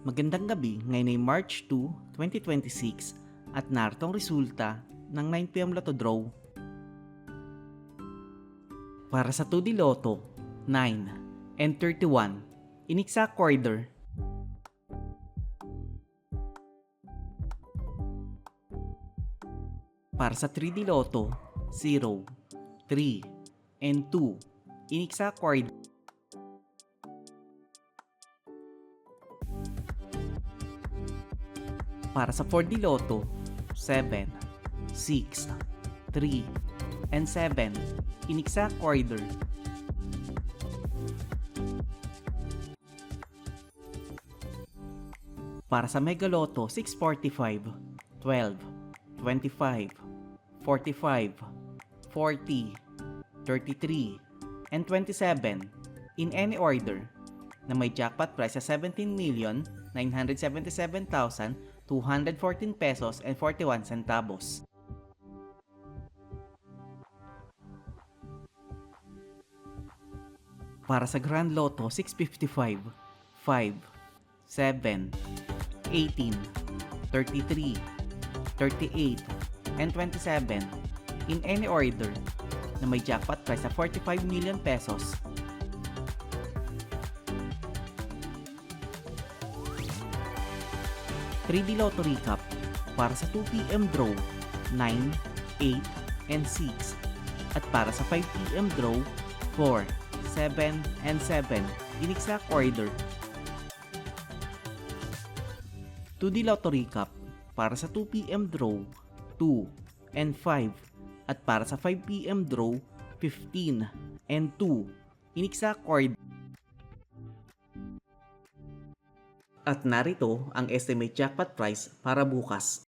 Magandang gabi, ngayon ay March 2, 2026 at narito ang resulta ng 9pm Lotto Draw. Para sa 2D Lotto, 9 and 31, in exact order. Para sa 3D Lotto, 0, 3, and 2, in exact order. Para sa 4D Lotto, 7, 6, 3, and 7, in exact order. Para sa Mega Lotto, 645, 12, 25, 45, 40, 33, and 27, in any order, na may jackpot price sa 17,977,214 pesos and 41 centavos. Para sa Grand Lotto, 655, 5, 7, 18, 33, 38, and 27, in any order, na may jackpot price sa 45 million pesos. (3D Lotto Recap) para sa 2pm draw, 9, 8, and 6, at para sa 5pm draw, 4, 7, and 7, in exact order. 2D Lotto Recap para sa 2pm draw, 2, and 5, at para sa 5pm draw, 15, and 2, in exact order. At narito ang estimate jackpot price para bukas.